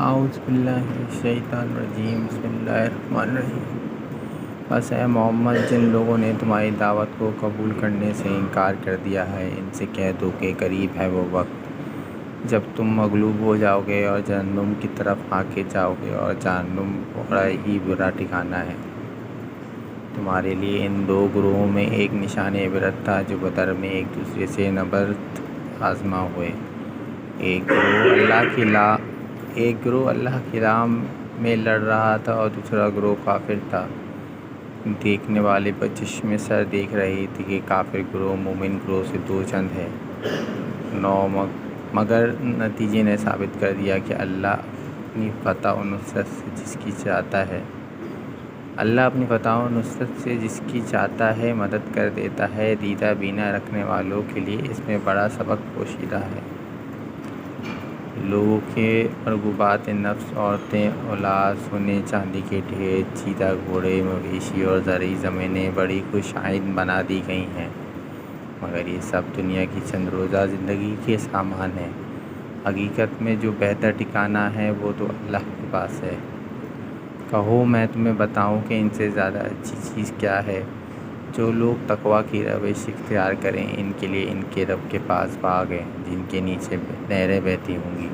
اعوذ باللہ من الشیطان الرجیم بسم اللہ الرحمن الرحیم۔ بس اے محمد، جن لوگوں نے تمہاری دعوت کو قبول کرنے سے انکار کر دیا ہے، ان سے کہہ دو کہ قریب ہے وہ وقت جب تم مغلوب ہو جاؤ گے اور جہنم کی طرف ہانکے جاؤ گے، اور جہنم بڑا ہی برا ٹھکانہ ہے۔ تمہارے لیے ان دو گروہوں میں ایک نشان عبرت تھا جو بدر میں ایک دوسرے سے نبرد آزما ہوئے۔ ایک گروہ اللہ کی راہ میں لڑ رہا تھا اور دوسرا گروہ کافر تھا۔ دیکھنے والے بچشمے سر دیکھ رہے تھے کہ کافر گروہ مومن گروہ سے دو چند ہے، مگر نتیجے نے ثابت کر دیا کہ اللہ اپنی فتح و نصرت سے جس کی چاہتا ہے مدد کر دیتا ہے۔ دیدہ بینا رکھنے والوں کے لیے اس میں بڑا سبق پوشیدہ ہے۔ لوگوں کے مرغوبات نفس، عورتیں، اولاد، سونے چاندی کے ڈھیر، چیتا، گھوڑے، مویشی اور زرعی زمینیں بڑی خوش آئند بنا دی گئی ہیں، مگر یہ سب دنیا کی چند روزہ زندگی کے سامان ہیں۔ حقیقت میں جو بہتر ٹھکانہ ہے وہ تو اللہ کے پاس ہے۔ کہو میں تمہیں بتاؤں کہ ان سے زیادہ اچھی چیز کیا ہے؟ جو لوگ تقویٰ کی روش اختیار کریں، ان کے لیے ان کے رب کے پاس باغ ہیں جن کے نیچے نہریں بہتی ہوں گی۔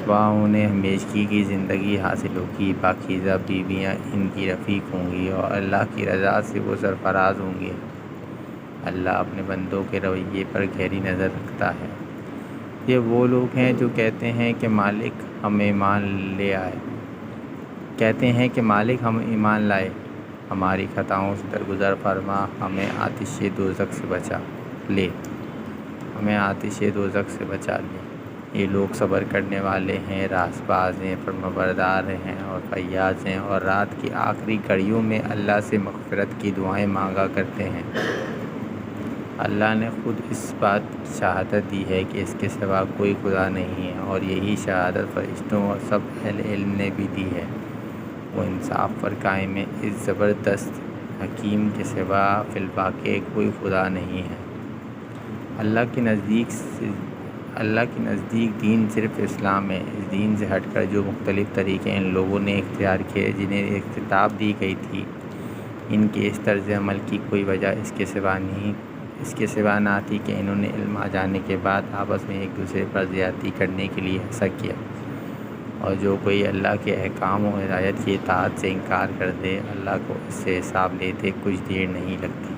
صبح انہیں ہمیشگی کی زندگی حاصل ہوگی، پاکیزہ بیویاں ان کی رفیق ہوں گی اور اللہ کی رضا سے وہ سرفراز ہوں گے۔ اللہ اپنے بندوں کے رویے پر گہری نظر رکھتا ہے۔ یہ وہ لوگ ہیں جو کہتے ہیں کہ مالک ہم ایمان لائے، ہماری خطاؤں سے درگزر فرما، ہمیں آتش دوزخ سے بچا لے۔ یہ لوگ صبر کرنے والے ہیں، راست باز ہیں، فرمانبردار ہیں اور فیاض ہیں، اور رات کی آخری گھڑیوں میں اللہ سے مغفرت کی دعائیں مانگا کرتے ہیں۔ اللہ نے خود اس بات کی شہادت دی ہے کہ اس کے سوا کوئی خدا نہیں ہے، اور یہی شہادت فرشتوں اور سب اہل علم نے بھی دی ہے۔ وہ انصاف پر قائم ہے، اس زبردست حکیم کے سوا فی الواقع کوئی خدا نہیں ہے۔ اللہ کے نزدیک دین صرف اسلام ہے۔ اس دین سے ہٹ کر جو مختلف طریقے ان لوگوں نے اختیار کیے جنہیں ایک کتاب دی گئی تھی، ان کے اس طرز عمل کی کوئی وجہ اس کے سوا نہ تھی کہ انہوں نے علم آ جانے کے بعد آپس میں ایک دوسرے پر زیادتی کرنے کے لیے ایسا کیا۔ اور جو کوئی اللہ کے احکام و ہدایت کی اطاعت سے انکار کر دے، اللہ کو اس سے حساب لیتے کچھ دیر نہیں لگتی۔